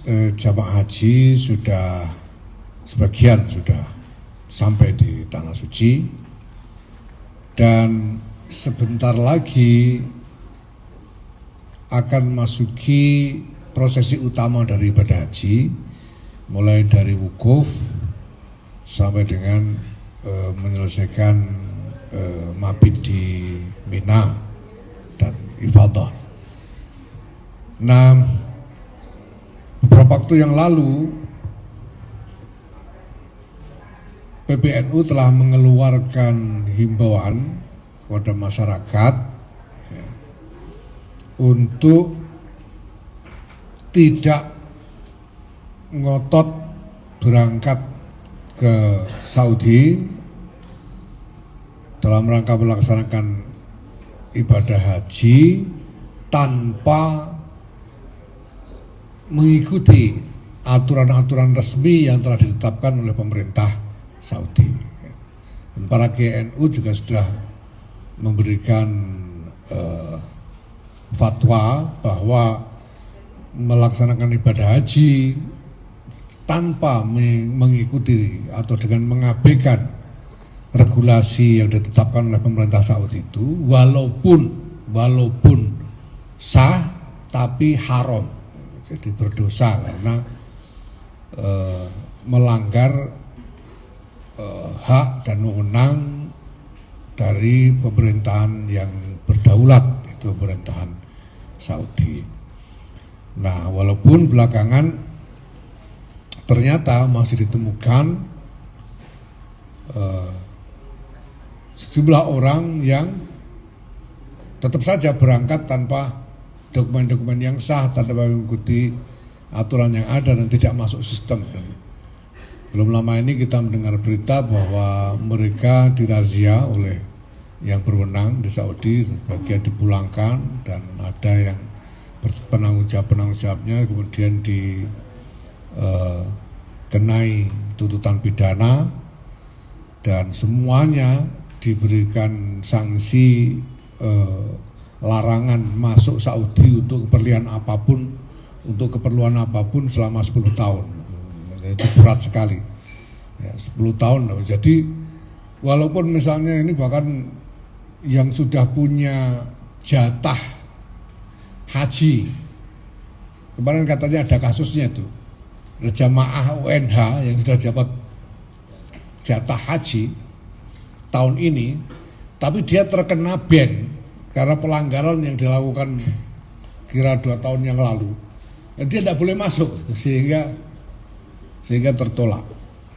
jamaah haji sudah sebagian sudah sampai di Tanah Suci, dan sebentar lagi akan masuki prosesi utama dari ibadah haji, mulai dari wukuf sampai dengan menyelesaikan mabit di Mina dan ifadah. Nah, beberapa waktu yang lalu PBNU telah mengeluarkan himbauan kepada masyarakat ya, untuk tidak ngotot berangkat ke Saudi dalam rangka melaksanakan ibadah haji tanpa mengikuti aturan-aturan resmi yang telah ditetapkan oleh pemerintah Saudi. Dan para KNU juga sudah memberikan fatwa bahwa melaksanakan ibadah haji tanpa mengikuti atau dengan mengabaikan regulasi yang ditetapkan oleh pemerintah Saudi itu walaupun sah tapi haram, jadi berdosa karena melanggar hak dan wewenang dari pemerintahan yang berdaulat, itu pemerintahan Saudi. Nah, walaupun belakangan ternyata masih ditemukan sejumlah orang yang tetap saja berangkat tanpa dokumen-dokumen yang sah, tanpa mengikuti aturan yang ada dan tidak masuk sistem. Belum lama ini kita mendengar berita bahwa mereka dirazia oleh yang berwenang di Saudi, sebagian dipulangkan dan ada yang penanggung jawabnya kemudian dikenai tuntutan pidana, dan semuanya diberikan sanksi larangan masuk Saudi untuk keperluan apapun selama 10 tahun. Itu berat sekali ya, 10 tahun. Jadi walaupun misalnya ini bahkan yang sudah punya jatah haji, kemarin katanya ada kasusnya itu, jamaah UNH yang sudah dapat jatah haji tahun ini, tapi dia terkena ban karena pelanggaran yang dilakukan kira 2 tahun yang lalu, dan dia tidak boleh masuk, sehingga tertolak.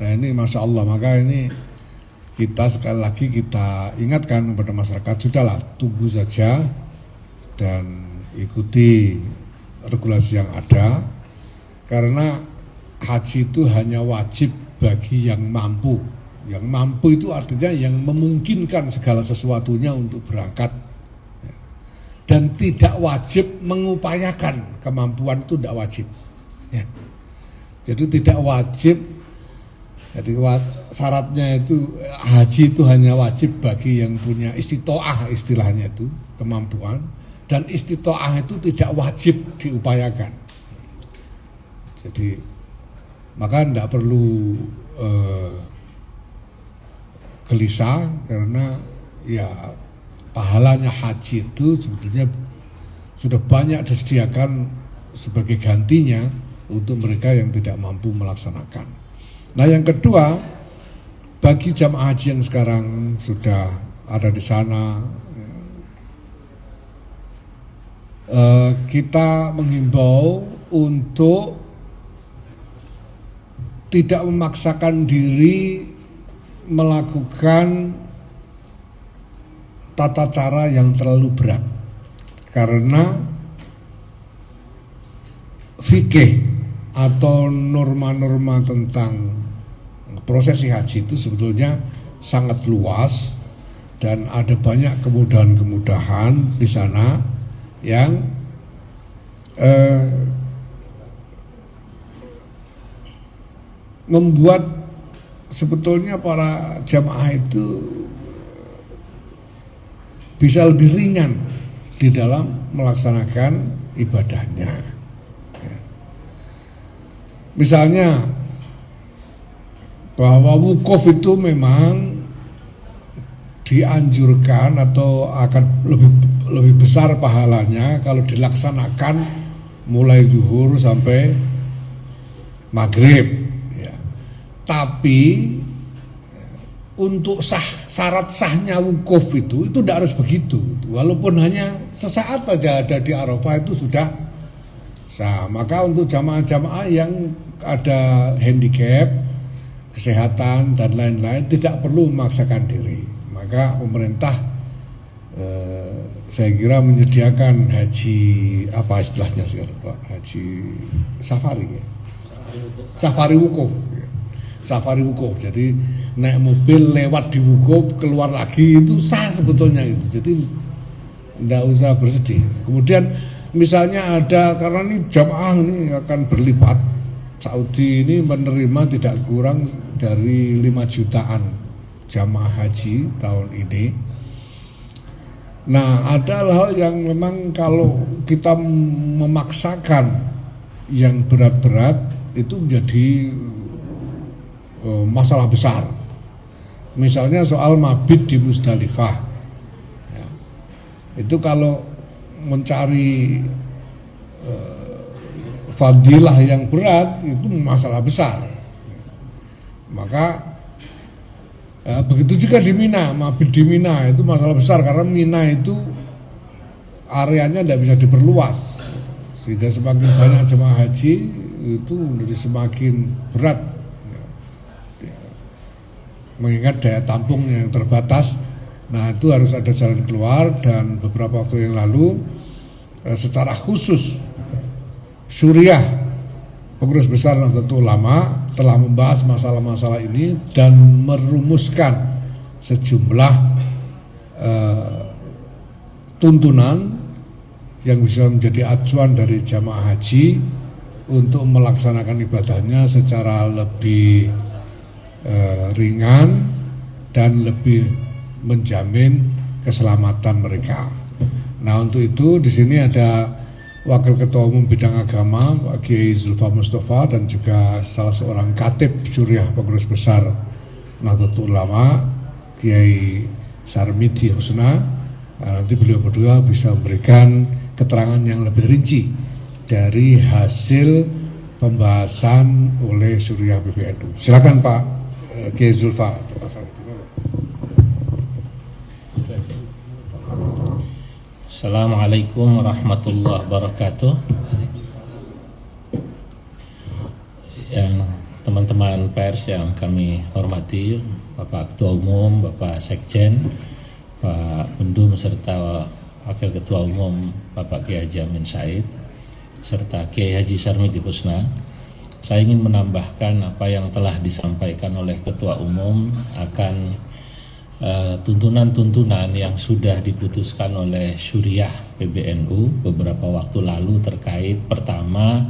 Nah ini Masya Allah, maka ini kita sekali lagi kita ingatkan kepada masyarakat, sudahlah tunggu saja dan ikuti regulasi yang ada, karena haji itu hanya wajib bagi yang mampu. Yang mampu itu artinya yang memungkinkan segala sesuatunya untuk berangkat, dan tidak wajib mengupayakan kemampuan, itu tidak wajib ya. Jadi tidak wajib, jadi syaratnya itu haji itu hanya wajib bagi yang punya istitoah, istilahnya itu kemampuan, dan istitoah itu tidak wajib diupayakan. Jadi maka tidak perlu gelisah, karena ya pahalanya haji itu sebetulnya sudah banyak disediakan sebagai gantinya untuk mereka yang tidak mampu melaksanakan. Nah yang kedua, bagi jamaah haji yang sekarang sudah ada di sana, kita menghimbau untuk tidak memaksakan diri melakukan tata cara yang terlalu berat, karena fikih atau norma-norma tentang prosesi haji itu sebetulnya sangat luas, dan ada banyak kemudahan-kemudahan di sana yang membuat sebetulnya para jamaah itu bisa lebih ringan di dalam melaksanakan ibadahnya. Misalnya bahwa wukuf itu memang dianjurkan atau akan lebih besar pahalanya kalau dilaksanakan mulai zuhur sampai maghrib ya. Tapi untuk syarat sahnya wukuf itu tidak harus begitu. Walaupun hanya sesaat saja ada di Arafah itu sudah sah. Maka untuk jamaah-jamaah yang ada handicap, kesehatan dan lain-lain tidak perlu memaksakan diri. Maka pemerintah saya kira menyediakan haji apa istilahnya sekarang Pak? Haji safari ya. Safari wukuf. Safari wukuf. Jadi naik mobil lewat di wukuf keluar lagi itu sah sebetulnya itu. Jadi tidak usah bersedih. Kemudian misalnya ada karena ini jamaah ini akan berlipat. Saudi ini menerima tidak kurang dari 5 jutaan jamaah haji tahun ini. Nah, ada hal yang memang kalau kita memaksakan yang berat-berat itu menjadi masalah besar. Misalnya soal mabit di Musdalifah ya, itu kalau mencari fadilah yang berat itu masalah besar. Maka begitu juga di Mina, mabit di Mina itu masalah besar karena Mina itu areanya tidak bisa diperluas sehingga semakin banyak jemaah haji itu menjadi semakin berat mengingat daya tampung yang terbatas. Nah itu harus ada jalan keluar dan beberapa waktu yang lalu secara khusus Syuriah Pengurus Besar Nahdlatul Ulama telah membahas masalah-masalah ini dan merumuskan sejumlah tuntunan yang bisa menjadi acuan dari jamaah haji untuk melaksanakan ibadahnya secara lebih ringan dan lebih menjamin keselamatan mereka. Nah untuk itu di sini ada Wakil Ketua Umum Bidang Agama Pak Kiai Zulfa Mustafa dan juga salah seorang Khatib Syuriah Pengurus Besar Nahdlatul Ulama Kiai Sarmidi Husna. Nah, nanti beliau berdua bisa memberikan keterangan yang lebih rinci dari hasil pembahasan oleh Syuriah PBNU. Silakan Pak Kiai Zulfa. Assalamualaikum warahmatullahi wabarakatuh. Yang teman-teman pers yang kami hormati, Bapak Ketua Umum, Bapak Sekjen, Pak Bendum serta Wakil Ketua Umum Bapak Kiai Haji Amin Said serta Kiai Haji Sarmidi Husna. Saya ingin menambahkan apa yang telah disampaikan oleh Ketua Umum akan tuntunan-tuntunan yang sudah diputuskan oleh Syuriah PBNU beberapa waktu lalu terkait pertama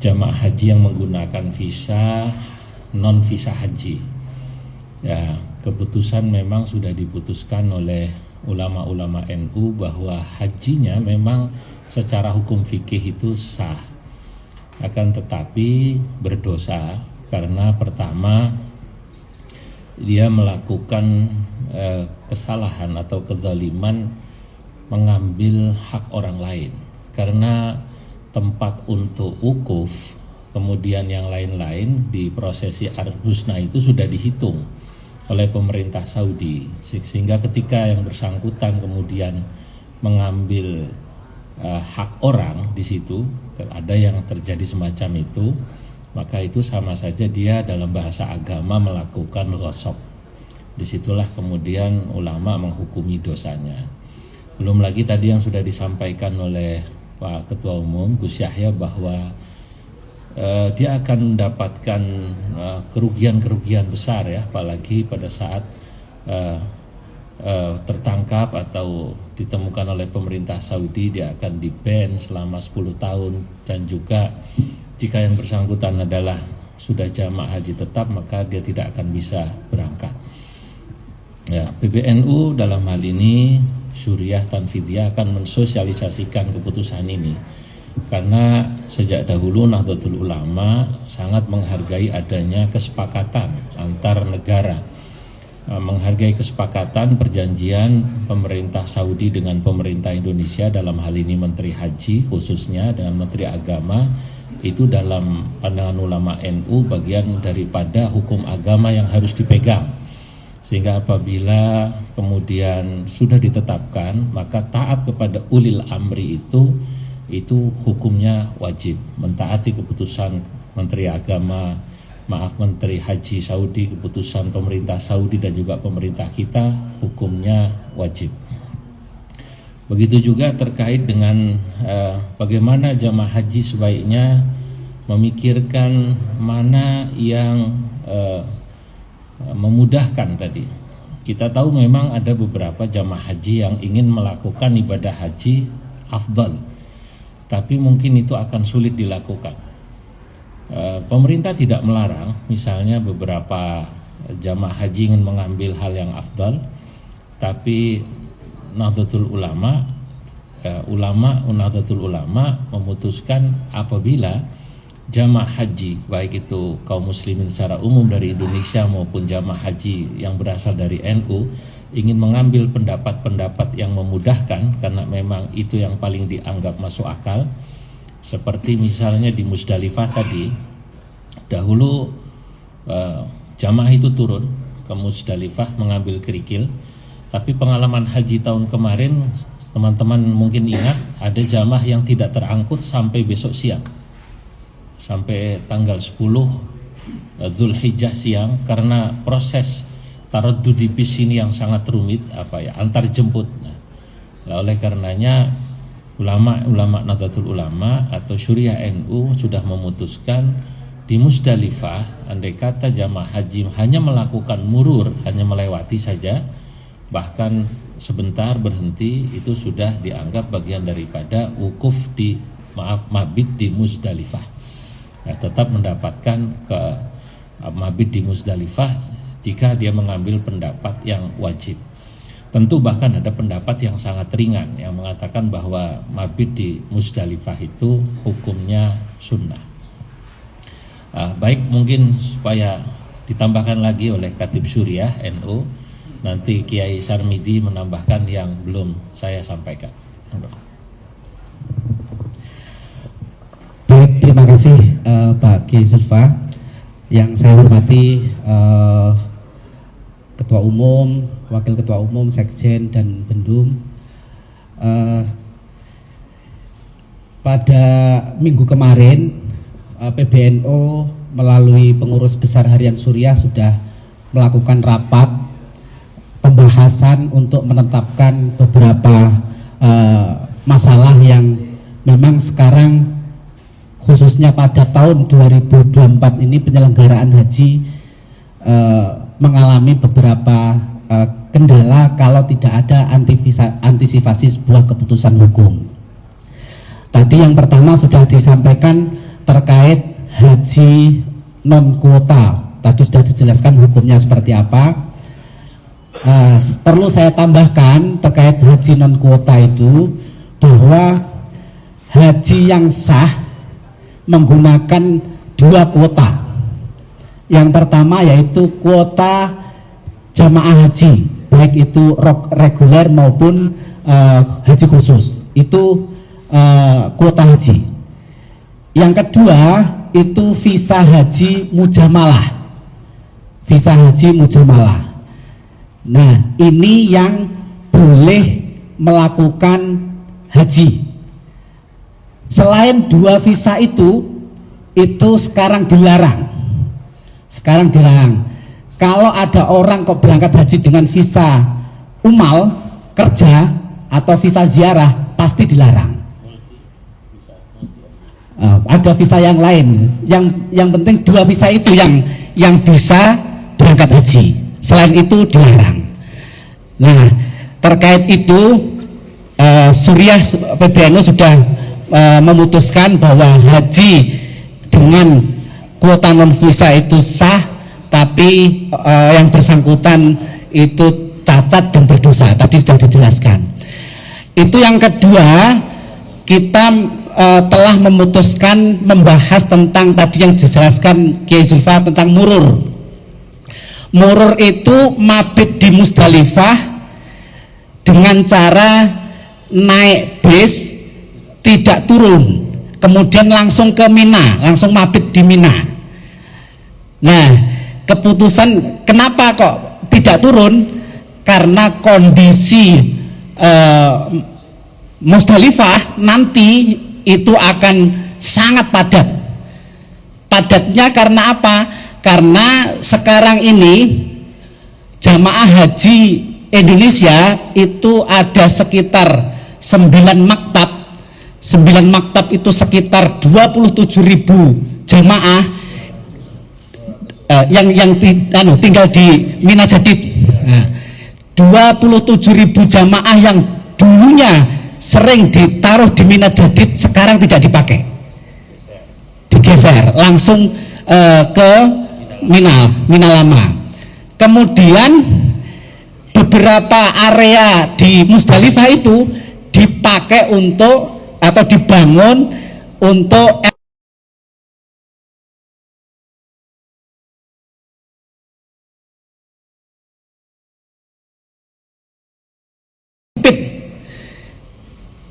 jamaah haji yang menggunakan visa non visa haji. Ya, keputusan memang sudah diputuskan oleh ulama-ulama NU bahwa hajinya memang secara hukum fikih itu sah. Akan tetapi berdosa karena pertama dia melakukan kesalahan atau kezaliman mengambil hak orang lain karena tempat untuk wukuf kemudian yang lain-lain di prosesi Ar-Husna itu sudah dihitung oleh pemerintah Saudi sehingga ketika yang bersangkutan kemudian mengambil hak orang di situ ada yang terjadi semacam itu, maka itu sama saja dia dalam bahasa agama melakukan ghasab. Disitulah kemudian ulama menghukumi dosanya. Belum lagi tadi yang sudah disampaikan oleh Pak Ketua Umum Gus Yahya bahwa dia akan mendapatkan kerugian-kerugian besar ya, apalagi pada saat tertangkap atau ditemukan oleh pemerintah Saudi, dia akan di-ban selama 10 tahun dan juga jika yang bersangkutan adalah sudah jamaah haji tetap maka dia tidak akan bisa berangkat. Ya, PBNU dalam hal ini Syuriah Tanfidiyah akan mensosialisasikan keputusan ini Karena sejak dahulu Nahdlatul Ulama sangat menghargai adanya kesepakatan antar negara, menghargai kesepakatan perjanjian pemerintah Saudi dengan pemerintah Indonesia, dalam hal ini Menteri Haji khususnya dengan Menteri Agama. Itu dalam pandangan ulama NU bagian daripada hukum agama yang harus dipegang, sehingga apabila kemudian sudah ditetapkan, maka taat kepada ulil amri itu hukumnya wajib. Mentaati keputusan Menteri Agama, Menteri Haji Saudi, keputusan pemerintah Saudi dan juga pemerintah kita, hukumnya wajib. Begitu juga terkait dengan bagaimana jamaah haji sebaiknya memikirkan mana yang memudahkan tadi. Kita tahu memang ada beberapa jamaah haji yang ingin melakukan ibadah haji afdal, tapi mungkin itu akan sulit dilakukan. Pemerintah tidak melarang, misalnya beberapa jamaah haji ingin mengambil hal yang afdal, tapi Nahdlatul Ulama, Nahdlatul Ulama memutuskan apabila jamaah haji, baik itu kaum muslimin secara umum dari Indonesia maupun jamaah haji yang berasal dari NU, ingin mengambil pendapat-pendapat yang memudahkan, karena memang itu yang paling dianggap masuk akal. Seperti misalnya di Musdalifah tadi, dahulu jamaah itu turun ke Musdalifah mengambil kerikil, tapi pengalaman haji tahun kemarin, teman-teman mungkin ingat, ada jamaah yang tidak terangkut sampai besok siang, sampai tanggal 10 Zulhijjah siang, karena proses taraddud di bis ini yang sangat rumit, antar jemput. Nah, oleh karenanya ulama Nahdlatul Ulama atau Syuriah NU sudah memutuskan di Musdalifah, andai kata jamaah haji hanya melakukan murur, hanya melewati saja, bahkan sebentar berhenti, itu sudah dianggap bagian daripada wukuf di mabit di Musdalifah. Nah, tetap mendapatkan ke mabit di Musdalifah jika dia mengambil pendapat yang wajib. Tentu bahkan ada pendapat yang sangat ringan yang mengatakan bahwa mabit di Musdalifah itu hukumnya sunnah. Baik, mungkin supaya ditambahkan lagi oleh Khatib Syuriah NU, nanti Kiai Sarmidi menambahkan yang belum saya sampaikan. Baik, terima kasih Pak Kiai Zulfa. Yang saya hormati Ketua Umum, Wakil Ketua Umum, Sekjen dan Bendum. Pada minggu kemarin PBNU melalui pengurus besar harian Syuriah sudah melakukan rapat pembahasan untuk menetapkan beberapa masalah yang memang sekarang khususnya pada tahun 2024 ini penyelenggaraan haji mengalami beberapa kendala kalau tidak ada antisipasi sebuah keputusan hukum. Tadi yang pertama sudah disampaikan terkait haji non kuota. Tadi sudah dijelaskan hukumnya seperti apa. Perlu saya tambahkan terkait haji non kuota itu, bahwa haji yang sah menggunakan 2 kuota. Yang pertama yaitu kuota jamaah haji, baik itu reguler maupun haji khusus, itu kuota haji. Yang kedua itu visa haji mujamalah, visa haji mujamalah. Nah, ini yang boleh melakukan haji. Selain 2 visa itu sekarang dilarang. Sekarang dilarang. Kalau ada orang kok berangkat haji dengan visa umal, kerja atau visa ziarah, pasti dilarang. Ada visa yang lain. Yang penting 2 visa itu yang bisa berangkat haji. Selain itu dilarang. Nah, terkait itu Syuriah PBNU sudah memutuskan bahwa haji dengan kuota non visa itu sah, tapi yang bersangkutan itu cacat dan berdosa. Tadi sudah dijelaskan. Itu yang kedua, kita telah memutuskan membahas tentang tadi yang dijelaskan Kiai Zulfa tentang murur. Murur itu mabit di Musdalifah dengan cara naik bis tidak turun, kemudian langsung ke Mina, langsung mabit di Mina. Nah, keputusan kenapa kok tidak turun? Karena kondisi Musdalifah nanti itu akan sangat padat. Padatnya karena apa? Karena sekarang ini jamaah haji Indonesia itu ada sekitar 9 maktab. 9 maktab itu sekitar 27.000 jamaah yang tinggal di Mina Jadid. Nah, 27.000 jamaah yang dulunya sering ditaruh di Mina Jadid sekarang tidak dipakai, digeser langsung ke Mina Lama. Kemudian beberapa area di Musdalifah itu dipakai untuk atau dibangun untuk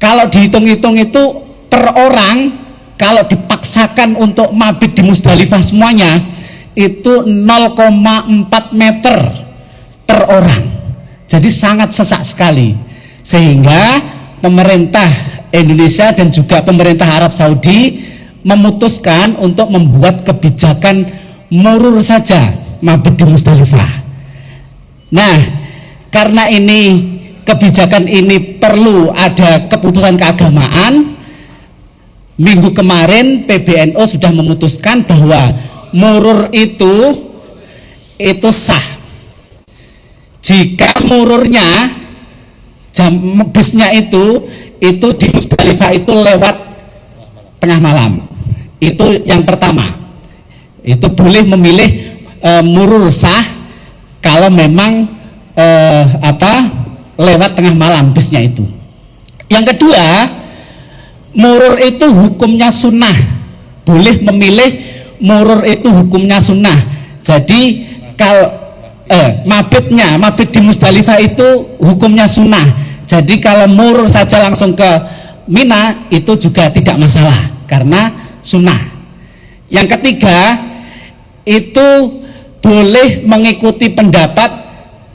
kalau dihitung-hitung itu per orang, kalau dipaksakan untuk mabit di Musdalifah semuanya itu 0,4 meter per orang, jadi sangat sesak sekali, sehingga pemerintah Indonesia dan juga pemerintah Arab Saudi memutuskan untuk membuat kebijakan murur saja mabit di Musdalifah. Nah, karena ini kebijakan ini perlu ada keputusan keagamaan, minggu kemarin PBNU sudah memutuskan bahwa murur itu sah jika mururnya bisnya itu di Musdalifah itu lewat tengah malam. Itu yang pertama, itu boleh memilih murur sah kalau memang lewat tengah malam bisnya itu. Yang kedua, murur itu hukumnya sunnah, boleh memilih murur itu hukumnya sunnah. Jadi kalau mabit di Musdalifah itu hukumnya sunnah. Jadi kalau murur saja langsung ke Mina itu juga tidak masalah karena sunnah. Yang ketiga, itu boleh mengikuti pendapat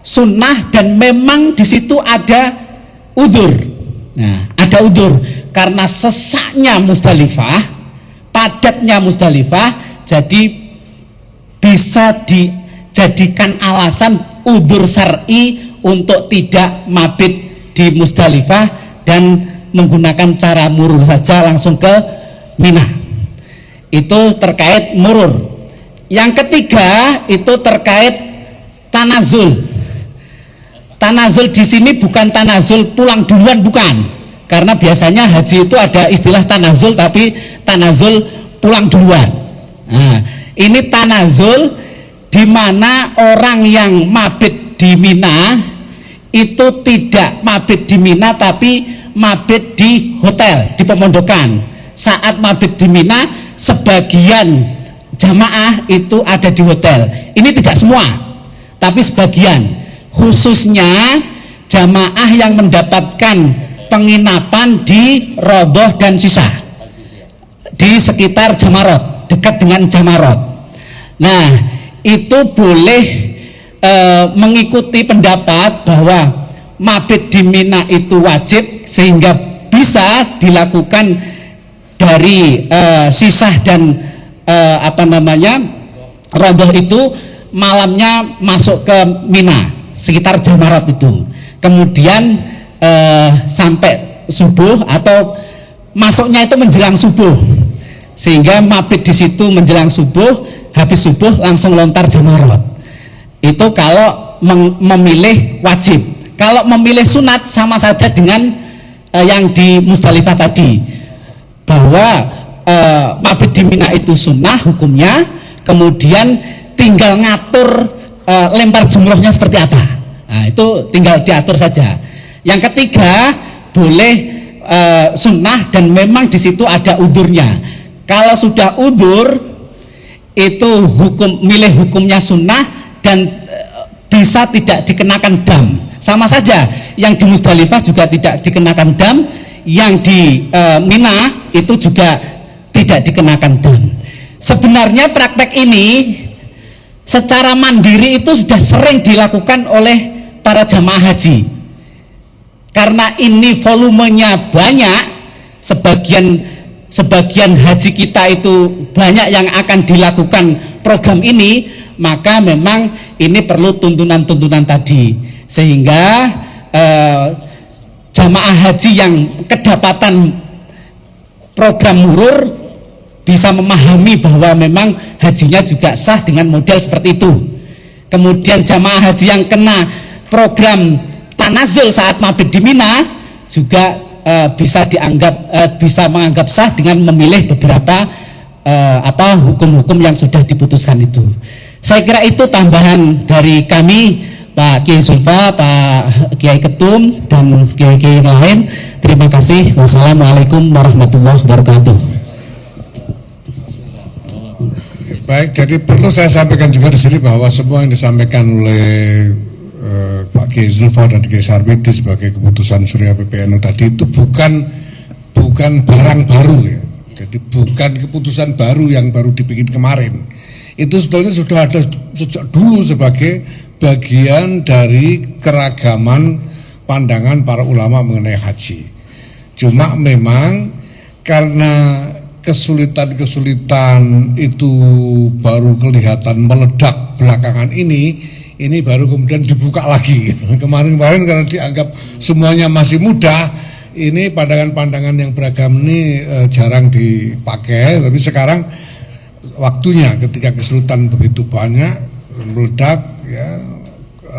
sunnah dan memang di situ ada udzur. Nah, ada udzur karena sesaknya Musdalifah, padatnya Musdalifah, jadi bisa dijadikan alasan udzur syar'i untuk tidak mabit di Musdalifah dan menggunakan cara murur saja langsung ke Mina. Itu terkait murur. Yang ketiga itu terkait tanazul. Tanazul di sini bukan tanazul pulang duluan, bukan. Karena biasanya haji itu ada istilah tanazul, tapi tanazul pulang duluan. Nah, ini tanazul di mana orang yang mabit di Mina itu tidak mabit di Mina tapi mabit di hotel, di pemondokan. Saat mabit di Mina, sebagian jamaah itu ada di hotel. Ini tidak semua, tapi sebagian, khususnya jamaah yang mendapatkan penginapan di Rodoh dan Sisah, di sekitar Jamarot, dekat dengan Jamarot. Nah, itu boleh mengikuti pendapat bahwa mabit di Mina itu wajib, sehingga bisa dilakukan dari Sisah dan Rodoh itu malamnya masuk ke Mina sekitar Jamarot itu, kemudian sampai subuh atau masuknya itu menjelang subuh, sehingga mabit di situ menjelang subuh, habis subuh langsung lontar Jamarot. Itu kalau memilih wajib. Kalau memilih sunat sama saja dengan yang di Musdalifah tadi, bahwa mabit di Mina itu sunnah hukumnya, kemudian tinggal ngatur lempar jumrohnya seperti apa. Nah, itu tinggal diatur saja. Yang ketiga, boleh sunnah dan memang di situ ada udurnya. Kalau sudah udur itu milih hukumnya sunnah dan bisa tidak dikenakan dam. Sama saja yang di Musdalifah juga tidak dikenakan dam, yang di Mina itu juga tidak dikenakan dam. Sebenarnya praktek ini secara mandiri itu sudah sering dilakukan oleh para jamaah haji. Karena ini volumenya banyak, sebagian haji kita itu banyak yang akan dilakukan program ini, maka memang ini perlu tuntunan-tuntunan tadi, sehingga jamaah haji yang kedapatan program murur bisa memahami bahwa memang hajinya juga sah dengan model seperti itu. Kemudian jamaah haji yang kena program tanazul saat mabit di Mina juga bisa menganggap sah dengan memilih beberapa hukum-hukum yang sudah diputuskan itu. Saya kira itu tambahan dari kami, Pak Kiai Zulfa, Pak Kiai Ketum, dan kiai-kiai yang lain. Terima kasih. Wassalamualaikum warahmatullahi wabarakatuh. Baik, jadi perlu saya sampaikan juga di sini bahwa semua yang disampaikan oleh Pak Kiai Zulfa dan Kiai Sarwedi sebagai keputusan Surya PBNU tadi itu bukan barang baru ya. Jadi bukan keputusan baru yang baru dibikin kemarin. Itu sebetulnya sudah ada sejak dulu sebagai bagian dari keragaman pandangan para ulama mengenai haji. Cuma memang karena kesulitan-kesulitan itu baru kelihatan meledak belakangan ini baru kemudian dibuka lagi gitu. Kemarin-kemarin karena dianggap semuanya masih mudah, ini pandangan-pandangan yang beragam ini jarang dipakai, tapi sekarang waktunya ketika kesulitan begitu banyak meledak ya,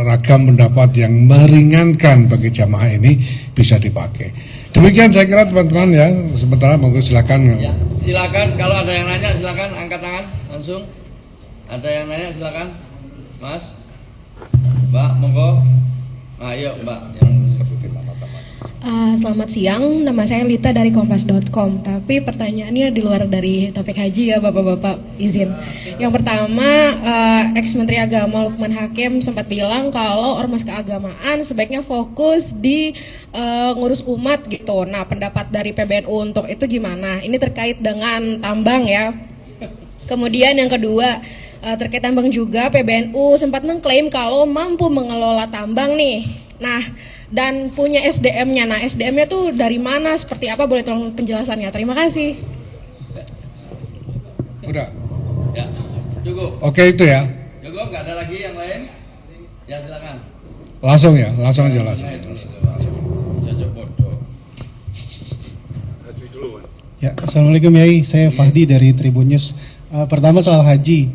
ragam pendapat yang meringankan bagi jamaah ini bisa dipakai. Demikian saya kira teman-teman ya, sementara monggo silakan. Ya, silakan kalau ada yang nanya silakan angkat tangan langsung. Ada yang nanya silakan. Mas, Mbak, monggo. Ayo Mbak yang sebutin nama sama. Selamat siang, nama saya Lita dari Kompas.com. Tapi pertanyaannya di luar dari topik haji ya Bapak-Bapak, izin. Yang pertama, ex-Menteri Agama Lukman Hakim sempat bilang kalau ormas keagamaan sebaiknya fokus di ngurus umat gitu. Nah, pendapat dari PBNU untuk itu gimana? Ini terkait dengan tambang ya. Kemudian yang kedua, terkait tambang juga PBNU sempat mengklaim kalau mampu mengelola tambang nih. Nah, dan punya SDM-nya. Nah, SDM-nya tuh dari mana? Seperti apa? Boleh tolong penjelasannya? Terima kasih. Udah. Ya, cukup. Oke itu ya. Cukup, nggak ada lagi yang lain? Ya silakan. Langsung ya, langsung aja langsung. Cocok bodoh. Ya, Assalamualaikum Yai, saya Fahdi dari Tribun News. Pertama soal haji,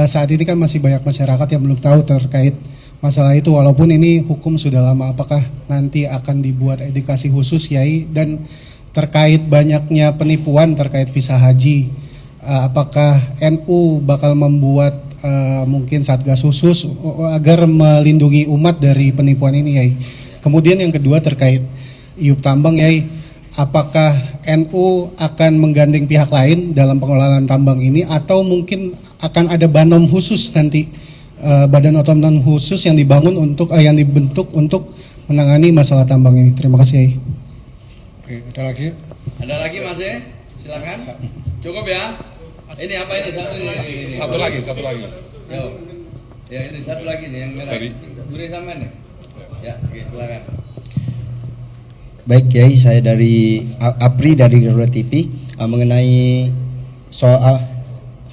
saat ini kan masih banyak masyarakat yang belum tahu terkait masalah itu, walaupun ini hukum sudah lama. Apakah nanti akan dibuat edukasi khusus Yai? Dan terkait banyaknya penipuan terkait visa haji, apakah NU bakal membuat mungkin satgas khusus agar melindungi umat dari penipuan ini Yai? Kemudian yang kedua terkait iup tambang Yai, apakah NU akan menggandeng pihak lain dalam pengelolaan tambang ini, atau mungkin akan ada banom khusus nanti, badan otonom khusus yang dibangun yang dibentuk untuk menangani masalah tambang ini? Terima kasih Yai. Oke, ada lagi? Ada lagi Mas ya? Silakan. Cukup ya? Ini apa ini? Satu lagi. Yo. Ya ini satu lagi nih yang merah. Beri sama nih. Ya, oke, silakan. Baik Kiai, saya dari Apri dari Garuda TV, mengenai soal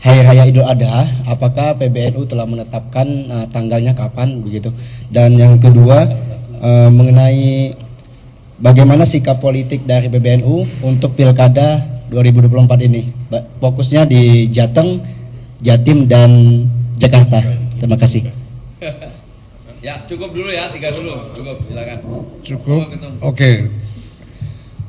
Hari Raya Idul Adha, apakah PBNU telah menetapkan tanggalnya kapan begitu? Dan yang kedua, mengenai bagaimana sikap politik dari PBNU untuk Pilkada 2024 ini, fokusnya di Jateng, Jatim dan Jakarta. Terima kasih. Ya, cukup dulu ya, 3 dulu. Cukup, silakan. Cukup. Oke.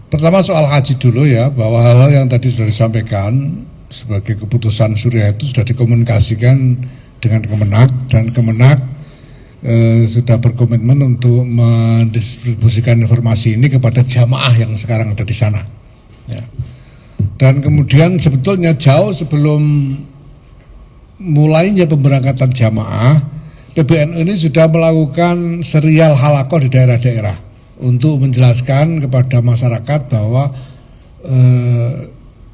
Pertama soal haji dulu ya, bahwa hal-hal yang tadi sudah disampaikan sebagai keputusan Surya itu sudah dikomunikasikan dengan Kemenak, dan Kemenak sudah berkomitmen untuk mendistribusikan informasi ini kepada jamaah yang sekarang ada di sana. Ya. Dan kemudian sebetulnya jauh sebelum mulainya pemberangkatan jamaah, PBNU ini sudah melakukan serial halakoh di daerah-daerah untuk menjelaskan kepada masyarakat bahwa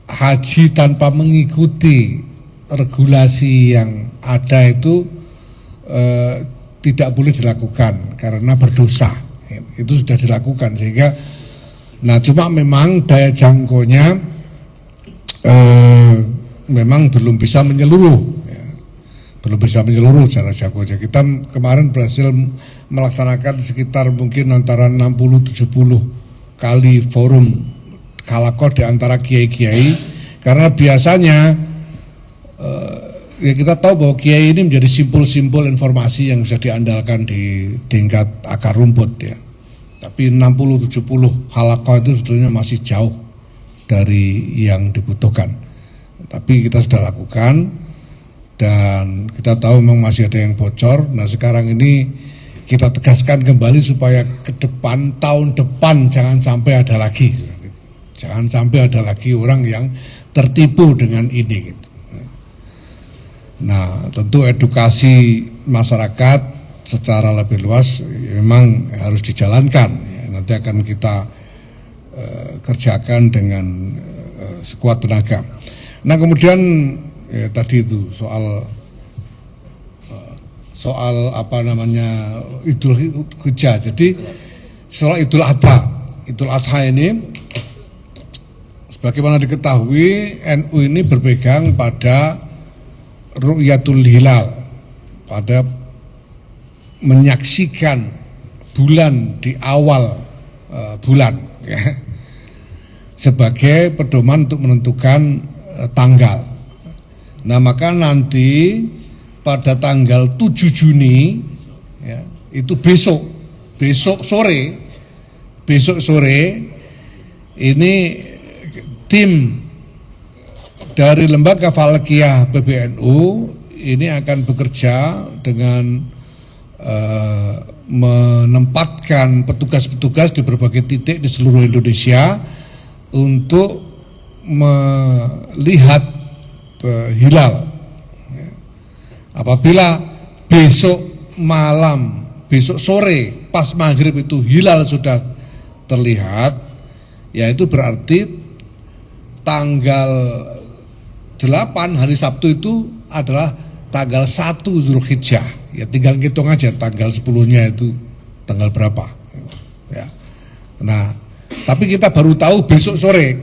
haji tanpa mengikuti regulasi yang ada itu tidak boleh dilakukan karena berdosa. Itu sudah dilakukan, sehingga nah cuma memang daya jangkaunya memang belum bisa menyeluruh, ya. Belum bisa menyeluruh secara jangkaunya. Kita kemarin berhasil melaksanakan sekitar mungkin antara 60-70 kali forum halakoh di antara kiai-kiai, karena biasanya ya kita tahu bahwa kiai ini menjadi simpul-simpul informasi yang bisa diandalkan di tingkat akar rumput, ya. Tapi 60-70 halakoh itu sebetulnya masih jauh dari yang dibutuhkan. Tapi kita sudah lakukan dan kita tahu memang masih ada yang bocor. Nah sekarang ini kita tegaskan kembali supaya ke depan, tahun depan jangan sampai ada lagi. Jangan sampai ada lagi orang yang tertipu dengan ini, gitu. Nah tentu edukasi masyarakat secara lebih luas memang harus dijalankan, ya. Nanti akan kita kerjakan dengan sekuat tenaga. Nah kemudian ya, tadi itu soal apa namanya Idul Hijjah. Jadi soal Idul Adha ini sebagaimana diketahui NU ini berpegang pada ru'yatul hilal, pada menyaksikan bulan di awal bulan, ya, sebagai pedoman untuk menentukan tanggal. Nah maka nanti pada tanggal 7 Juni, ya, itu besok sore ini tim dari Lembaga Falakiyah PBNU ini akan bekerja dengan menempatkan petugas-petugas di berbagai titik di seluruh Indonesia untuk melihat hilal. Apabila besok malam, besok sore pas maghrib itu hilal sudah terlihat, ya itu berarti tanggal 8 hari Sabtu itu adalah tanggal 1 Zulhijjah. Ya tinggal hitung aja tanggal 10-nya itu tanggal berapa, ya. Nah tapi kita baru tahu besok sore.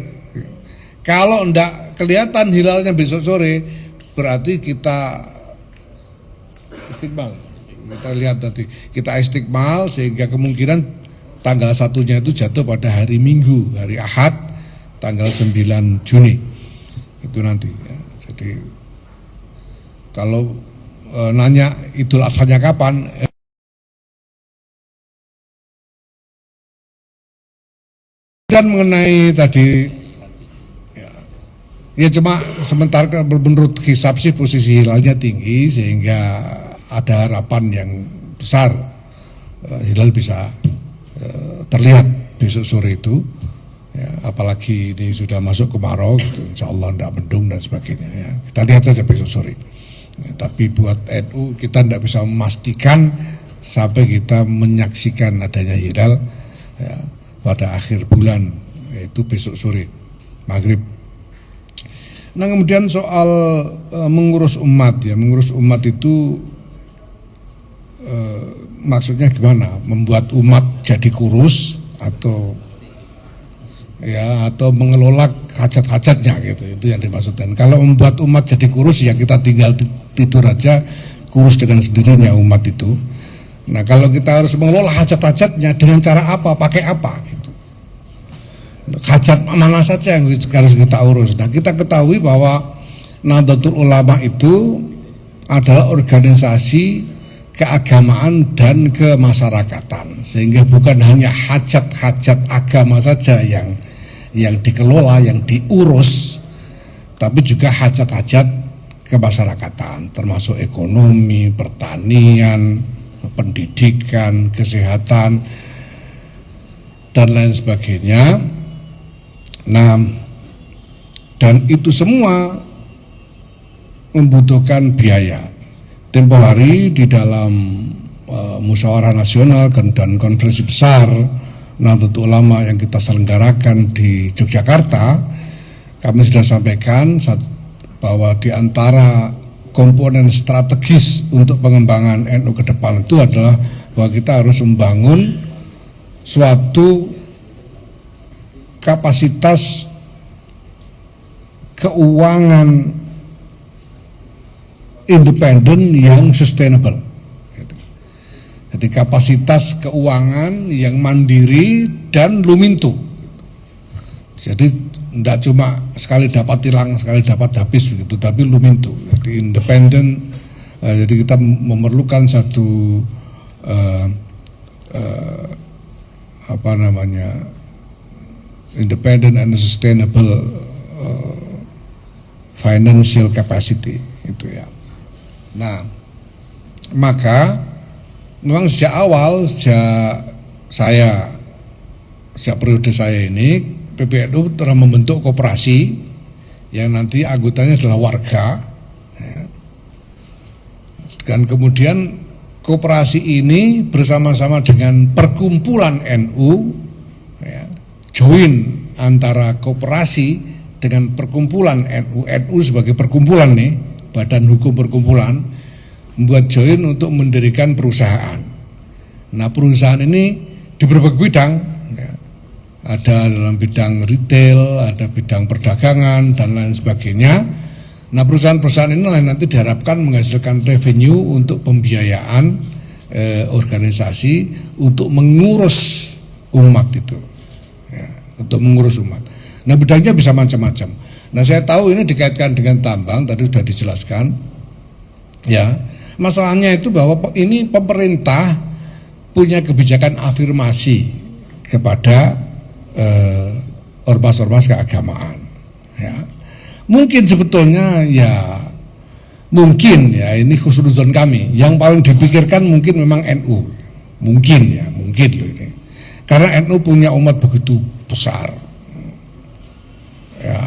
Kalau enggak kelihatan hilalnya besok sore, berarti kita istiqmal. Kita lihat tadi, kita istiqmal sehingga kemungkinan tanggal 1-nya itu jatuh pada hari Minggu, hari Ahad, tanggal 9 Juni. Itu nanti, ya. Jadi kalau nanya Idul Adha-nya kapan? Dan mengenai tadi, ya cuma sementara menurut hisab sih posisi hilalnya tinggi sehingga ada harapan yang besar hilal bisa terlihat besok sore itu, ya, apalagi ini sudah masuk kemarau gitu, insya Allah tidak mendung dan sebagainya, ya. Kita lihat saja besok sore, ya, tapi buat NU kita tidak bisa memastikan sampai kita menyaksikan adanya hilal, ya, pada akhir bulan, yaitu besok sore maghrib. Nah kemudian soal mengurus umat, ya, mengurus umat itu maksudnya gimana? Membuat umat jadi kurus atau ya atau mengelola hajat-hajatnya gitu, itu yang dimaksudkan. Kalau membuat umat jadi kurus ya kita tinggal tidur aja kurus dengan sendirinya umat itu. Nah kalau kita harus mengelola hajat-hajatnya dengan cara apa, pakai apa gitu. Hajat mana saja yang harus kita urus. Nah kita ketahui bahwa Nahdlatul Ulama itu adalah organisasi keagamaan dan kemasyarakatan, sehingga bukan hanya hajat-hajat agama saja yang dikelola, yang diurus, tapi juga hajat-hajat kemasyarakatan, termasuk ekonomi, pertanian, pendidikan, kesehatan, dan lain sebagainya. Nah, dan itu semua membutuhkan biaya. Tempo hari di dalam musyawarah nasional dan konferensi besar Nahdlatul Ulama yang kita selenggarakan di Yogyakarta, kami sudah sampaikan bahwa di antara komponen strategis untuk pengembangan NU ke depan itu adalah bahwa kita harus membangun suatu kapasitas keuangan independen yang sustainable. Jadi kapasitas keuangan yang mandiri dan lumintu. Jadi tidak cuma sekali dapat hilang, sekali dapat habis begitu, tapi lumintu. Jadi independen. Jadi kita memerlukan satu independent and sustainable financial capacity itu ya. Nah, maka memang sejak awal, sejak periode saya ini, PBNU telah membentuk koperasi yang nanti anggotanya adalah warga, ya. Dan kemudian koperasi ini bersama-sama dengan perkumpulan NU, ya, join antara koperasi dengan perkumpulan NU sebagai perkumpulan nih, badan hukum perkumpulan, membuat join untuk mendirikan perusahaan. Nah, perusahaan ini di berbagai bidang, ya. Ada dalam bidang retail, ada bidang perdagangan dan lain sebagainya. Nah, perusahaan-perusahaan ini nanti diharapkan menghasilkan revenue untuk pembiayaan organisasi untuk mengurus umat itu, ya, untuk mengurus umat. Nah, bidangnya bisa macam-macam. Nah, saya tahu ini dikaitkan dengan tambang, tadi sudah dijelaskan, ya. Masalahnya itu bahwa ini pemerintah punya kebijakan afirmasi kepada ormas-ormas keagamaan. Ya. Mungkin sebetulnya mungkin ini khusnuzon kami. Yang paling dipikirkan mungkin memang NU. Mungkin loh ini. Karena NU punya umat begitu besar. Ya,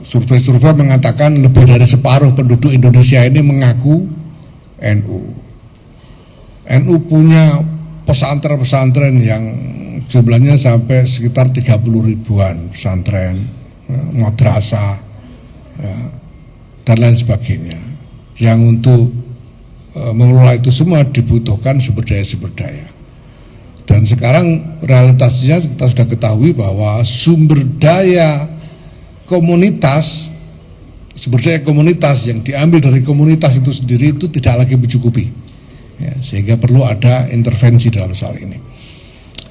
survei-survei mengatakan lebih dari separuh penduduk Indonesia ini mengaku NU. NU punya pesantren-pesantren yang jumlahnya sampai sekitar 30 ribuan pesantren, madrasah, ya, dan lain sebagainya. Yang untuk mengelola itu semua dibutuhkan sumber daya. Dan sekarang realitasnya kita sudah ketahui bahwa sumber daya komunitas yang diambil dari komunitas itu sendiri itu tidak lagi mencukupi, ya, sehingga perlu ada intervensi dalam soal ini.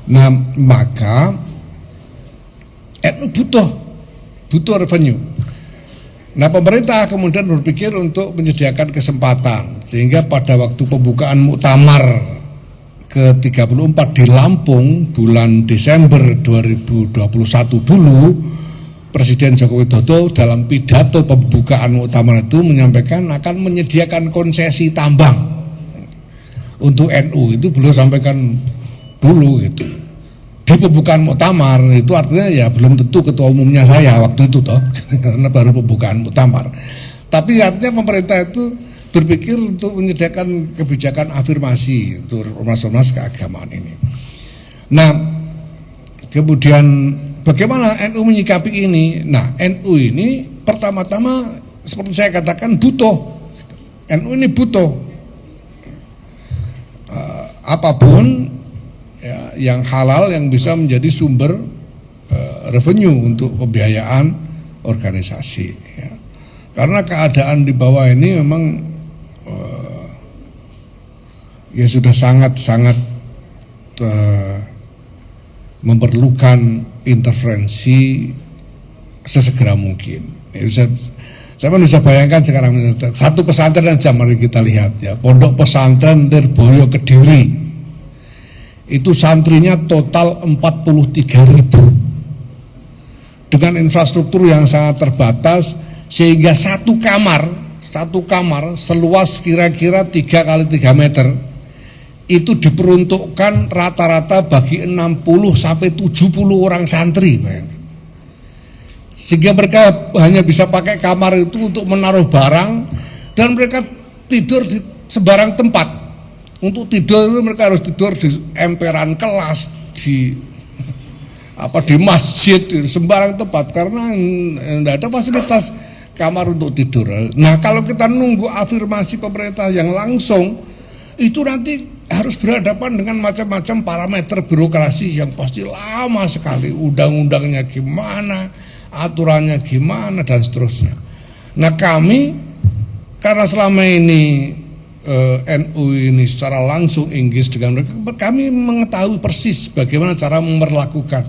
Nah, maka NU butuh revenue. Nah, pemerintah kemudian berpikir untuk menyediakan kesempatan, sehingga pada waktu pembukaan muktamar ke-34 di Lampung bulan Desember 2021 dulu, Presiden Joko Widodo dalam pidato pembukaan muktamar itu menyampaikan akan menyediakan konsesi tambang untuk NU. Itu beliau sampaikan dulu gitu. Di pembukaan muktamar itu artinya ya belum tentu ketua umumnya saya waktu itu toh, karena baru pembukaan muktamar. Tapi artinya pemerintah itu berpikir untuk menyediakan kebijakan afirmasi untuk ormas-ormas keagamaan ini. Nah, kemudian bagaimana NU menyikapi ini? Nah, NU ini pertama-tama seperti saya katakan butuh. NU ini butuh apapun ya, yang halal yang bisa menjadi sumber revenue untuk pembiayaan organisasi. Ya. Karena keadaan di bawah ini memang ya sudah sangat-sangat memerlukan intervensi sesegera mungkin. Saya bisa bayangkan sekarang satu pesantren aja, mari kita lihat ya, Pondok Pesantren Nirboyo Kediri itu santrinya total 43.000 dengan infrastruktur yang sangat terbatas, sehingga satu kamar seluas kira-kira 3 kali 3 meter itu diperuntukkan rata-rata bagi 60 sampai 70 orang santri, bayangkan. Sehingga mereka hanya bisa pakai kamar itu untuk menaruh barang, dan mereka tidur di sembarang tempat. Untuk tidur itu mereka harus tidur di emperan kelas, di masjid, di sembarang tempat, karena tidak ada fasilitas kamar untuk tidur. Nah, kalau kita nunggu afirmasi pemerintah yang langsung, itu nanti harus berhadapan dengan macam-macam parameter birokrasi yang pasti lama sekali. Undang-undangnya gimana, aturannya gimana, dan seterusnya. Nah, kami karena selama ini NU ini secara langsung engage dengan mereka, kami mengetahui persis bagaimana cara memperlakukan,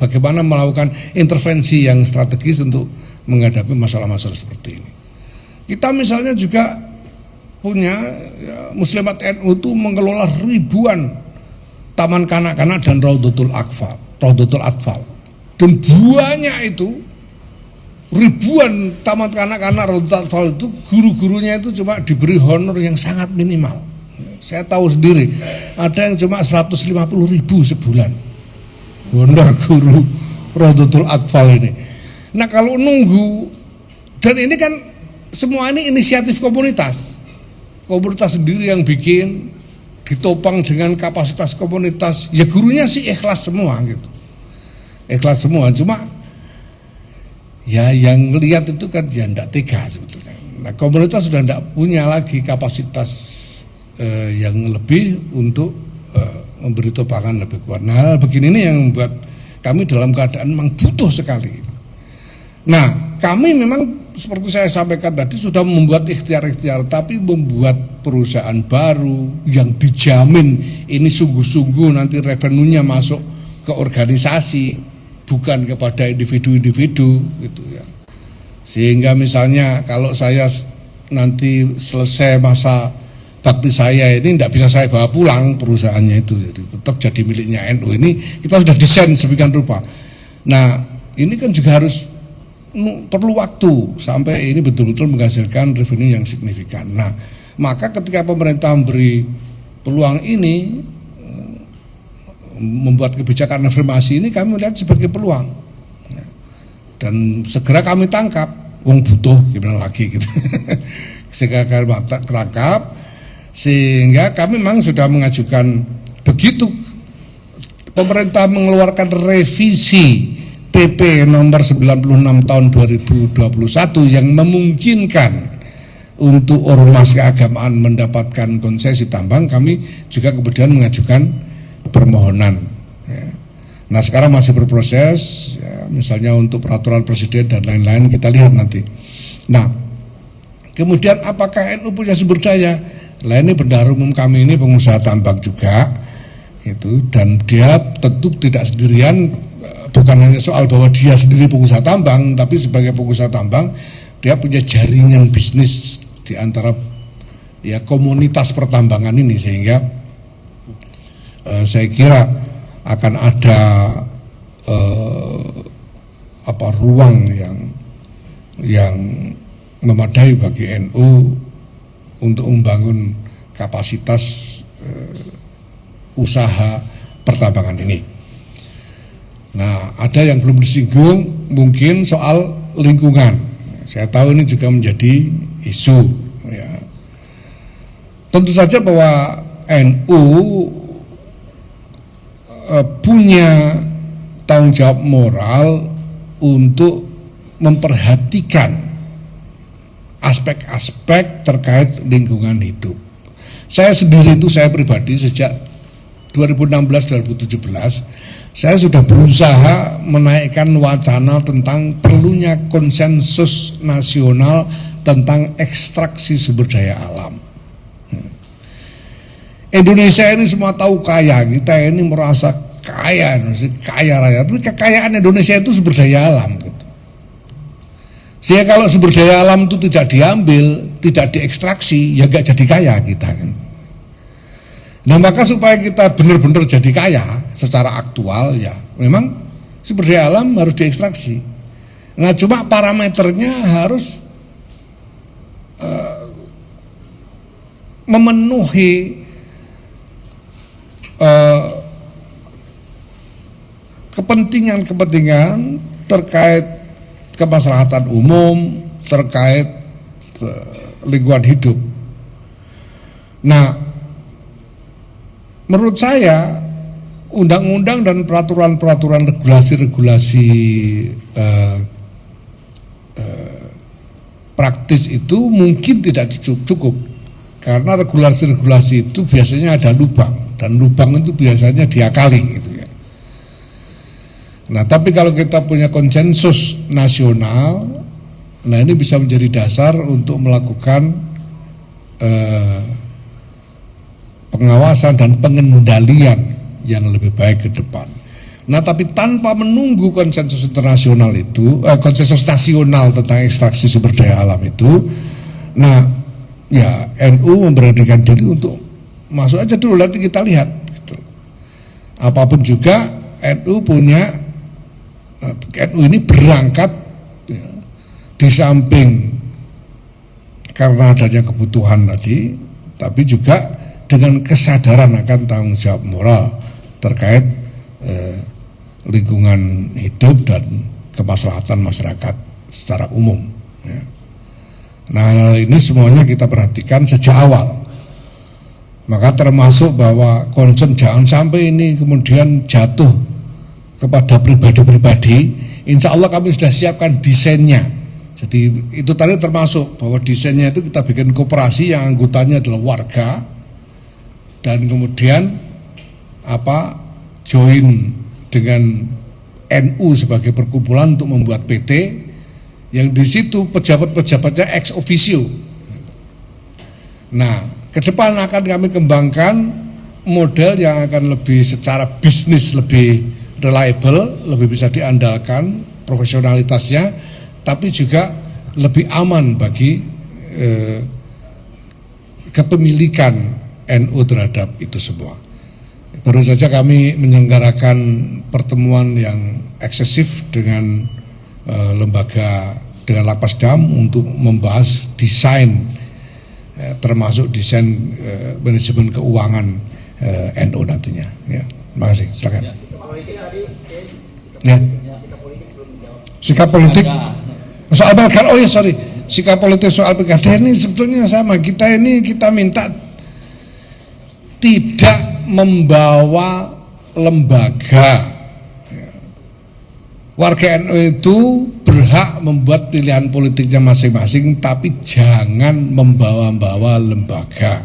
bagaimana melakukan intervensi yang strategis untuk menghadapi masalah-masalah seperti ini. Kita misalnya juga punya Muslimat NU itu mengelola ribuan taman kanak-kanak dan Raudhatul Atfal. Dan banyak itu, ribuan taman kanak-kanak Raudhatul Atfal itu, guru-gurunya itu cuma diberi honor yang sangat minimal. Saya tahu sendiri, ada yang cuma 150.000 sebulan honor guru Raudhatul Atfal ini. Nah, kalau nunggu, dan ini kan semua ini inisiatif komunitas sendiri yang bikin, ditopang dengan kapasitas komunitas. Ya gurunya sih ikhlas semua gitu, ikhlas semua. Cuma ya yang lihat itu kan ya tidak tega sebetulnya. Nah, komunitas sudah tidak punya lagi kapasitas yang lebih untuk memberi topangan lebih kuat. Nah, hal begini ini yang membuat kami dalam keadaan memang butuh sekali. Nah, kami memang seperti saya sampaikan tadi sudah membuat ikhtiar-ikhtiar, tapi membuat perusahaan baru yang dijamin ini sungguh-sungguh nanti revenue-nya masuk ke organisasi, bukan kepada individu-individu gitu ya. Sehingga misalnya kalau saya nanti selesai masa bakti saya ini tidak bisa saya bawa pulang perusahaannya itu, jadi tetap jadi miliknya NU. Ini kita sudah desain sedemikian rupa. Nah, ini kan juga harus perlu waktu sampai ini betul-betul menghasilkan revenue yang signifikan. Nah, maka ketika pemerintah memberi peluang ini, membuat kebijakan afirmasi ini, kami melihat sebagai peluang. Dan segera kami tangkap, wong butuh gimana lagi gitu. Segera kami tangkap, sehingga kami memang sudah mengajukan, begitu pemerintah mengeluarkan revisi PP nomor 96 tahun 2021 yang memungkinkan untuk ormas keagamaan mendapatkan konsesi tambang, kami juga kemudian mengajukan permohonan ya. Nah, sekarang masih berproses ya, misalnya untuk peraturan presiden dan lain-lain, kita lihat nanti. Nah, kemudian apakah NU punya sumber daya? Lah, ini bendahara umum kami ini pengusaha tambang juga gitu, dan dia tentu tidak sendirian. Bukan hanya soal bahwa dia sendiri pengusaha tambang, tapi sebagai pengusaha tambang dia punya jaringan bisnis di antara ya komunitas pertambangan ini, sehingga saya kira akan ada ruang yang memadai bagi NU untuk membangun kapasitas usaha pertambangan ini. Nah, ada yang belum disinggung mungkin soal lingkungan. Saya tahu ini juga menjadi isu ya. Tentu saja bahwa NU punya tanggung jawab moral untuk memperhatikan aspek-aspek terkait lingkungan hidup. Saya sendiri itu, saya pribadi sejak 2016-2017 saya sudah berusaha menaikkan wacana tentang perlunya konsensus nasional tentang ekstraksi sumber daya alam. Indonesia ini semua tahu kaya, kita ini merasa kaya raya, tapi kekayaan Indonesia itu sumber daya alam gitu. Sehingga kalau sumber daya alam itu tidak diambil, tidak diekstraksi, ya gak jadi kaya kita kan. Nah, maka supaya kita benar-benar jadi kaya secara aktual, ya memang sumber daya alam harus diekstraksi. Nah, cuma parameternya harus memenuhi kepentingan terkait kemaslahatan umum, terkait lingkungan hidup. Nah, menurut saya undang-undang dan peraturan-peraturan regulasi-regulasi praktis itu mungkin tidak cukup, karena regulasi-regulasi itu biasanya ada lubang, dan lubang itu biasanya diakali gitu ya. Nah, tapi kalau kita punya konsensus nasional, nah ini bisa menjadi dasar untuk melakukan pengawasan dan pengendalian yang lebih baik ke depan. Nah, tapi tanpa menunggu konsensus internasional itu, konsensus nasional tentang ekstraksi sumber daya alam itu, nah ya NU memberanikan diri untuk masuk aja dulu, nanti kita lihat. Gitu. Apapun juga NU punya, NU ini berangkat ya, di samping karena adanya kebutuhan tadi, tapi juga dengan kesadaran akan tanggung jawab moral terkait lingkungan hidup dan kemaslahatan masyarakat secara umum. Ya. Nah, ini semuanya kita perhatikan sejak awal. Maka termasuk bahwa concern jangan sampai ini kemudian jatuh kepada pribadi-pribadi. Insya Allah kami sudah siapkan desainnya. Jadi itu tadi termasuk bahwa desainnya itu kita bikin koperasi yang anggotanya adalah warga, dan kemudian join dengan NU sebagai perkumpulan untuk membuat PT yang di situ pejabat-pejabatnya ex officio. Nah, ke depan akan kami kembangkan model yang akan lebih secara bisnis lebih reliable, lebih bisa diandalkan profesionalitasnya, tapi juga lebih aman bagi kepemilikan NU terhadap itu semua. Baru saja kami menyelenggarakan pertemuan yang eksesif dengan lembaga, dengan Lapas Dam untuk membahas desain, termasuk desain manajemen keuangan NU nantinya. Ya, terima kasih. Silakan. Ya. Sikap politik soal pilkada. Oh ya, sorry. Sikap politik soal pilkada ini sebetulnya sama. Kita minta tidak membawa lembaga. Warga NU itu berhak membuat pilihan politiknya masing-masing, tapi jangan membawa-bawa lembaga.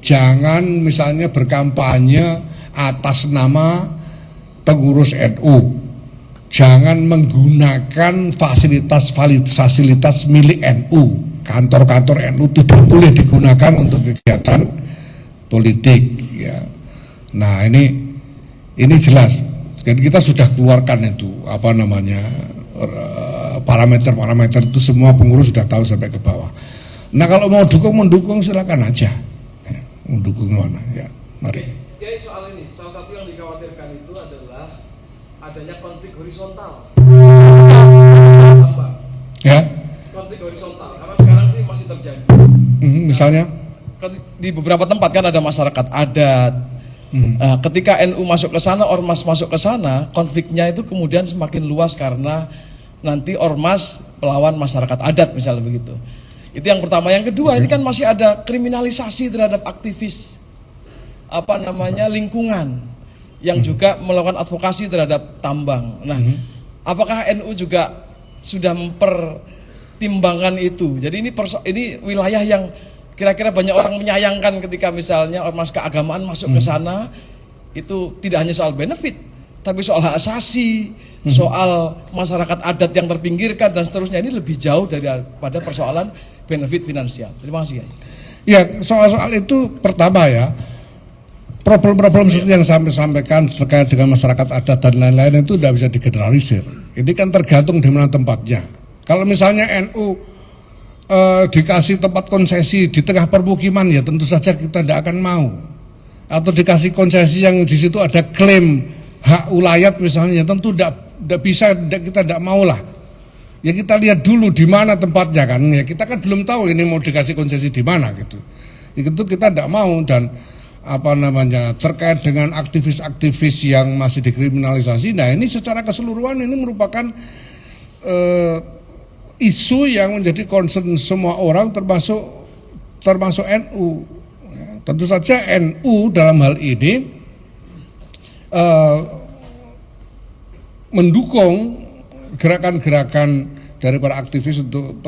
Jangan misalnya berkampanye atas nama pengurus NU. Jangan menggunakan fasilitas milik NU. Kantor-kantor NU tidak boleh digunakan untuk kegiatan politik. Ya. Nah, ini jelas. Dan kita sudah keluarkan itu parameter-parameter itu, semua pengurus sudah tahu sampai ke bawah. Nah, kalau mau mendukung silakan aja. Ya, mendukung mana? Ya, mari. Ya, soal ini salah satu yang dikhawatirkan itu adalah adanya konflik horizontal. Ya. Konflik horizontal. Karena sekarang sih masih terjadi. Misalnya di beberapa tempat kan ada masyarakat adat. Nah, ketika NU masuk ke sana, ormas masuk ke sana, konfliknya itu kemudian semakin luas karena nanti ormas melawan masyarakat adat misalnya begitu. Itu yang pertama. Yang kedua, ini kan masih ada kriminalisasi terhadap aktivis lingkungan yang juga melakukan advokasi terhadap tambang. Nah, apakah NU juga sudah mempertimbangkan itu? Jadi ini wilayah yang kira-kira banyak orang menyayangkan ketika misalnya ormas keagamaan masuk ke sana, itu tidak hanya soal benefit, tapi soal hak asasi, soal masyarakat adat yang terpinggirkan dan seterusnya. Ini lebih jauh daripada persoalan benefit finansial. Terima kasih. Ya, soal itu pertama ya, problem-problem seperti yang saya sampaikan terkait dengan masyarakat adat dan lain-lain itu tidak bisa digeneralisir. Ini kan tergantung di mana tempatnya. Kalau misalnya NU dikasih tempat konsesi di tengah permukiman, ya tentu saja kita tidak akan mau. Atau dikasih konsesi yang di situ ada klaim hak ulayat misalnya, ya tentu tidak bisa, kita tidak mau lah. Ya kita lihat dulu di mana tempatnya kan. Ya kita kan belum tahu ini mau dikasih konsesi di mana gitu. Itu kita tidak mau. Dan terkait dengan aktivis-aktivis yang masih dikriminalisasi. Nah, ini secara keseluruhan ini merupakan isu yang menjadi concern semua orang, termasuk NU. Ya, tentu saja NU dalam hal ini mendukung gerakan-gerakan dari para aktivis untuk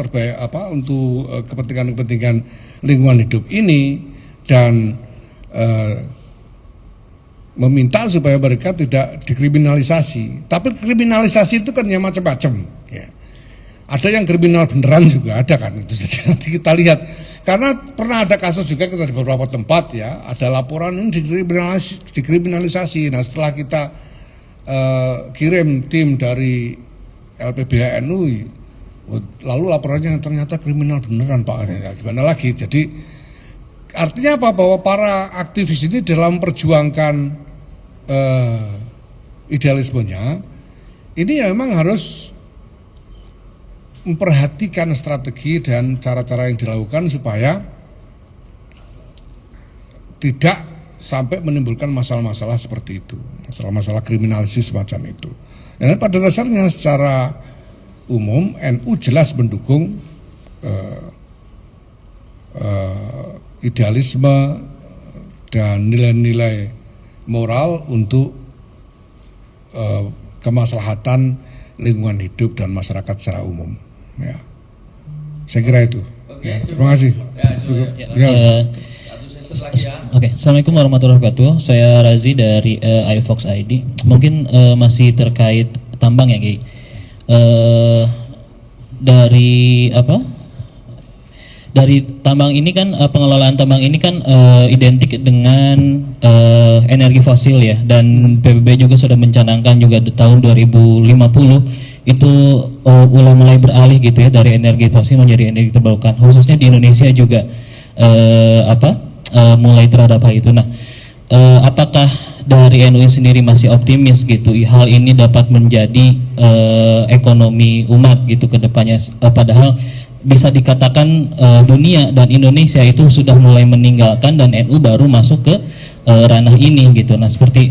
kepentingan-kepentingan lingkungan hidup ini, dan meminta supaya mereka tidak dikriminalisasi. Tapi kriminalisasi itu kan yang macam-macam. Ya. Ada yang kriminal beneran juga ada kan, itu saja nanti kita lihat. Karena pernah ada kasus juga kita di beberapa tempat ya, ada laporan ini dikriminalisasi. Nah, setelah kita kirim tim dari LPBH NU, lalu laporannya ternyata kriminal beneran Pak, ya, gimana lagi? Jadi artinya apa? Bahwa para aktivis ini dalam perjuangkan idealismenya ini ya memang harus memperhatikan strategi dan cara-cara yang dilakukan supaya tidak sampai menimbulkan masalah-masalah seperti itu, masalah-masalah kriminalisasi semacam itu. Dan pada dasarnya secara umum NU jelas mendukung idealisme dan nilai-nilai moral untuk kemaslahatan lingkungan hidup dan masyarakat secara umum. Ya, saya kira itu. Ya, terima kasih. Oke, Assalamualaikum warahmatullahi wabarakatuh. Saya Razi dari iFox ID. Mungkin masih terkait tambang ya, Ki. Dari tambang ini kan pengelolaan tambang ini kan identik dengan energi fosil ya, dan PBB juga sudah mencanangkan juga di tahun 2050 itu mulai beralih gitu ya dari energi fosil menjadi energi terbarukan, khususnya di Indonesia juga mulai terhadap hal itu. Nah, apakah dari NU sendiri masih optimis gitu hal ini dapat menjadi ekonomi umat gitu ke depannya, padahal bisa dikatakan dunia dan Indonesia itu sudah mulai meninggalkan dan NU baru masuk ke ranah ini gitu. Nah, seperti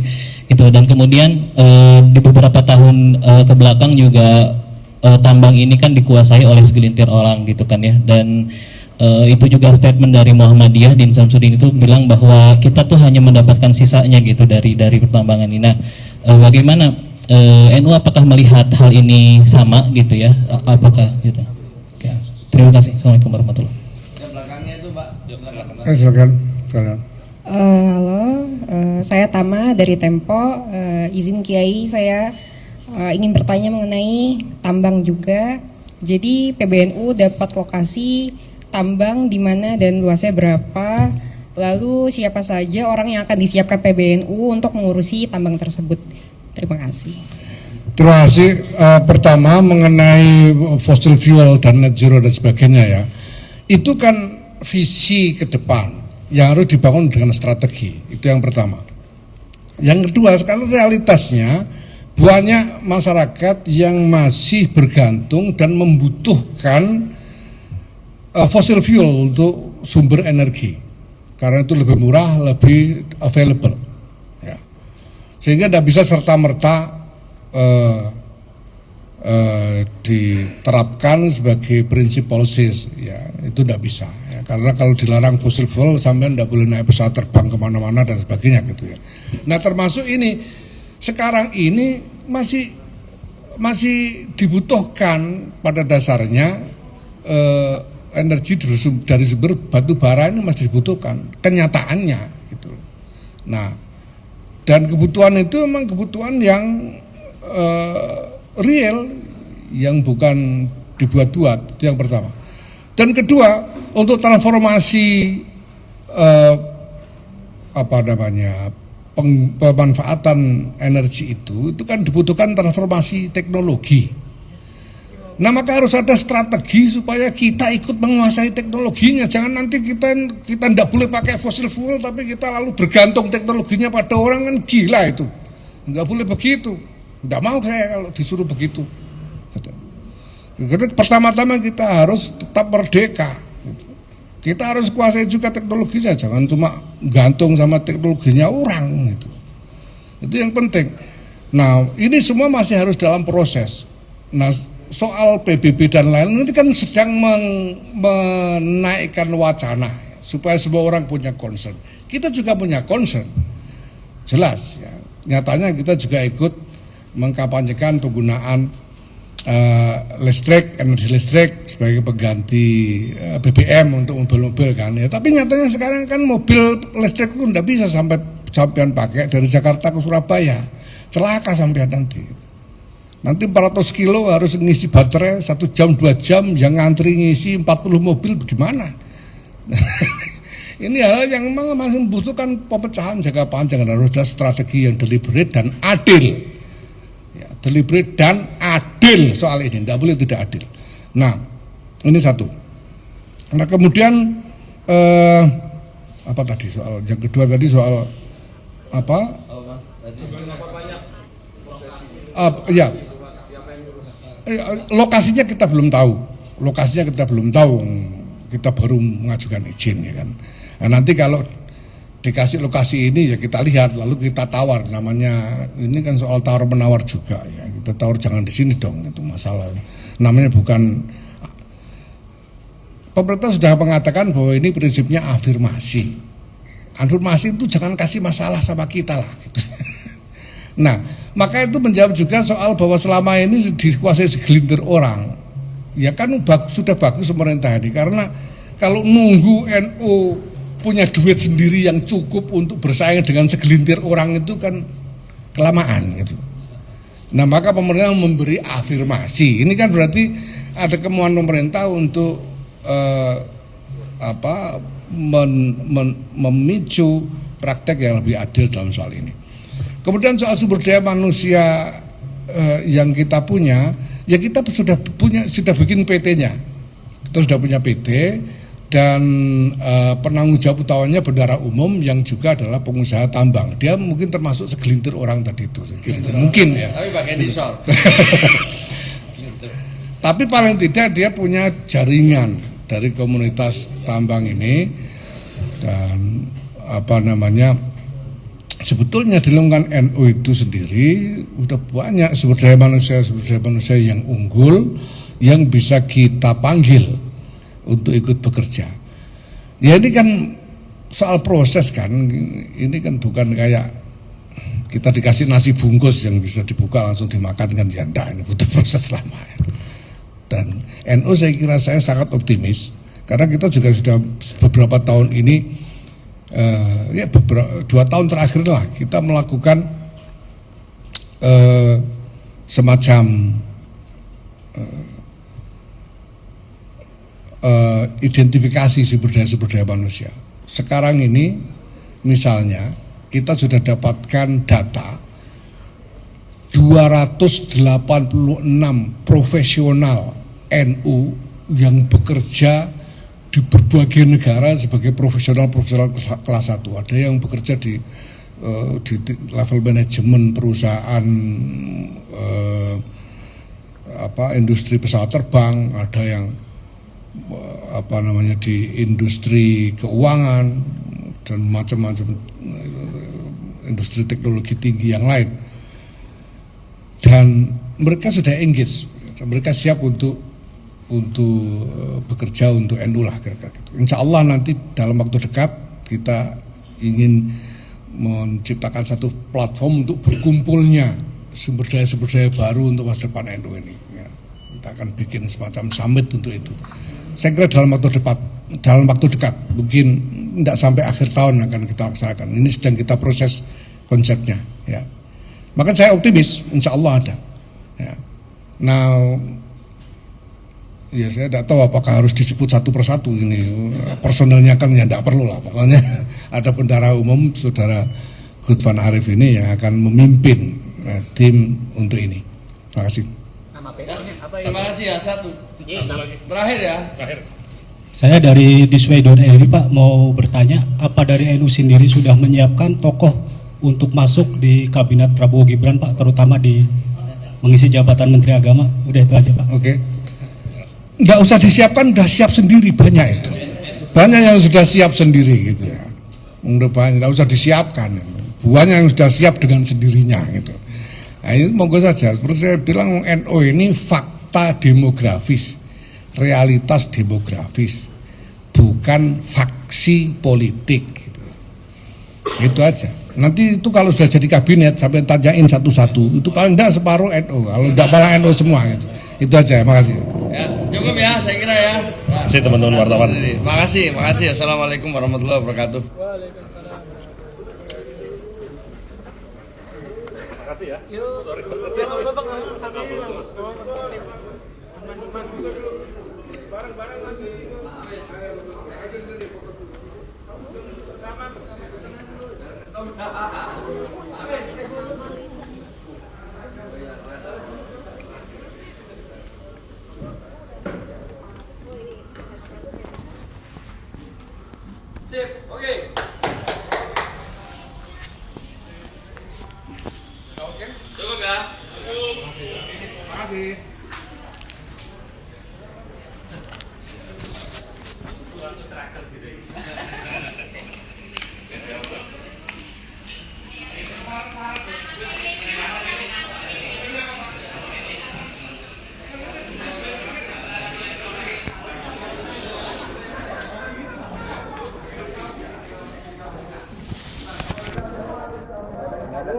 itu. Dan kemudian di beberapa tahun ke belakang juga tambang ini kan dikuasai oleh segelintir orang gitu kan ya, dan itu juga statement dari Muhammadiyah Din Samsudin itu bilang bahwa kita tuh hanya mendapatkan sisanya gitu dari pertambangan ini. Nah, bagaimana NU apakah melihat hal ini sama gitu ya? Apakah gitu? Oke. Terima kasih. Assalamualaikum warahmatullahi wabarakatuh. Yang belakangnya itu Pak. Silakan. Halo, saya Tama dari Tempo. Izin Kiai, saya ingin bertanya mengenai tambang juga. Jadi PBNU dapat lokasi tambang di mana dan luasnya berapa? Lalu siapa saja orang yang akan disiapkan PBNU untuk mengurusi tambang tersebut? Terima kasih. Terima kasih. Pertama mengenai fossil fuel dan net zero dan sebagainya ya, itu kan visi ke depan yang harus dibangun dengan strategi, itu yang pertama. Yang kedua, sekarang realitasnya banyak masyarakat yang masih bergantung dan membutuhkan fossil fuel untuk sumber energi, karena itu lebih murah, lebih available ya. Sehingga tidak bisa serta-merta diterapkan sebagai prinsip policy ya, itu tidak bisa ya. Karena kalau dilarang fossil fuel sampai tidak boleh naik pesawat terbang kemana-mana dan sebagainya gitu ya. Nah, termasuk ini sekarang ini masih dibutuhkan pada dasarnya energi dari sumber batu bara ini masih dibutuhkan kenyataannya gitu. Nah, dan kebutuhan itu memang kebutuhan yang real, yang bukan dibuat-buat, itu yang pertama. Dan kedua, untuk transformasi pemanfaatan energi itu kan dibutuhkan transformasi teknologi. Nah, maka harus ada strategi supaya kita ikut menguasai teknologinya. Jangan nanti kita tidak boleh pakai fossil fuel tapi kita lalu bergantung teknologinya pada orang, kan gila itu. Nggak boleh begitu. Nggak mau saya kalau disuruh begitu. Karena pertama-tama kita harus tetap merdeka. Kita harus kuasai juga teknologinya, jangan cuma gantung sama teknologinya orang gitu. Itu yang penting. Nah, ini semua masih harus dalam proses. Nah, soal PBB dan lain ini kan sedang menaikkan wacana supaya semua orang punya concern. Kita juga punya concern. Jelas ya. Nyatanya kita juga ikut mengkampanyekan penggunaan energi listrik sebagai pengganti BBM untuk mobil-mobil kan ya. Tapi nyatanya sekarang kan mobil listrik itu tidak bisa sampean pakai dari Jakarta ke Surabaya, celaka sampean nanti 400 kilo harus ngisi baterai 1 jam 2 jam, yang ngantri ngisi 40 mobil bagaimana? Ini hal yang memang masih membutuhkan pemecahan jangka panjang, harus ada strategi yang deliberate dan adil. Deliberate dan adil soal ini, tidak boleh tidak adil. Nah, ini satu. Nah, kemudian apa tadi soal yang kedua tadi soal apa? Ya, lokasinya kita belum tahu. Kita baru mengajukan izin ya kan. Nah, nanti kalau dikasih lokasi ini ya kita lihat, lalu kita tawar. Namanya ini kan soal tawar menawar juga ya. Kita tawar jangan di sini dong, itu masalah. Namanya bukan, pemerintah sudah mengatakan bahwa ini prinsipnya afirmasi. Afirmasi itu jangan kasih masalah sama kita lah gitu. Nah, maka itu menjawab juga soal bahwa selama ini dikuasai segelintir orang. Ya kan sudah bagus pemerintah ini, karena kalau nunggu NU punya duit sendiri yang cukup untuk bersaing dengan segelintir orang itu kan kelamaan gitu. Nah, maka pemerintah memberi afirmasi. Ini kan berarti ada kemauan pemerintah untuk memicu praktek yang lebih adil dalam soal ini. Kemudian soal sumber daya manusia yang kita punya, ya kita sudah bikin PT-nya. Kita sudah punya PT. Dan penanggung jawab utamanya bendahara umum yang juga adalah pengusaha tambang. Dia mungkin termasuk segelintir orang tadi itu, mungkin ya. Tapi pakai disor. Tapi paling tidak dia punya jaringan dari komunitas tambang ini, dan sebetulnya di lingkungan NU itu sendiri udah banyak sumber daya manusia yang unggul yang bisa kita panggil untuk ikut bekerja. Ya ini kan soal proses kan, ini kan bukan kayak kita dikasih nasi bungkus yang bisa dibuka langsung dimakan kan, ya enggak, ini butuh proses lama. Dan NU saya sangat optimis, karena kita juga sudah beberapa tahun ini, 2 tahun terakhir lah kita melakukan semacam identifikasi sumber daya manusia. Sekarang ini misalnya kita sudah dapatkan data 286 profesional NU yang bekerja di berbagai negara sebagai profesional kelas 1. Ada yang bekerja di level manajemen perusahaan industri pesawat terbang, ada yang di industri keuangan dan macam-macam industri teknologi tinggi yang lain, dan mereka sudah engage, mereka siap untuk bekerja untuk NU lah kira-kira gitu. Insya Allah nanti dalam waktu dekat kita ingin menciptakan satu platform untuk berkumpulnya sumber daya baru untuk masa depan NU ini ya. Kita akan bikin semacam summit untuk itu. Saya kira dalam waktu dekat, mungkin tidak sampai akhir tahun akan kita laksanakan. Ini sedang kita proses konsepnya, ya. Maka saya optimis, insya Allah ada. Ya. Nah, ya saya tidak tahu apakah harus disebut satu persatu ini. Personelnya kan ya tidak perlu lah. Pokoknya ada bendahara umum, Saudara Gutvan Arif ini yang akan memimpin tim untuk ini. Terima kasih. Terima kasih ya, satu. Terakhir ya. Saya dari disway.id Pak mau bertanya, apa dari NU sendiri sudah menyiapkan tokoh untuk masuk di kabinet Prabowo Gibran Pak, terutama di mengisi jabatan Menteri Agama? Udah itu aja Pak. Oke. Nggak usah disiapkan, udah siap sendiri banyak itu. banyak yang sudah siap sendiri gitu ya. Udah banyak, tidak usah disiapkan. Banyak yang sudah siap dengan sendirinya gitu. Nah, ini monggo saja. Seperti saya bilang, NU ini fakta demografis, realitas demografis, bukan faksi politik. Gitu. Itu aja. Nanti itu kalau sudah jadi kabinet sampai tanyain satu-satu, itu paling tidak separuh NU. Kalau tidak malah NU semua gitu. Itu aja. Makasih. Ya, cukup ya, saya kira ya. Terima kasih teman-teman wartawan. Makasih. Assalamualaikum warahmatullahi wabarakatuh. Sip, oke. Cukup ya. Terima kasih. Ada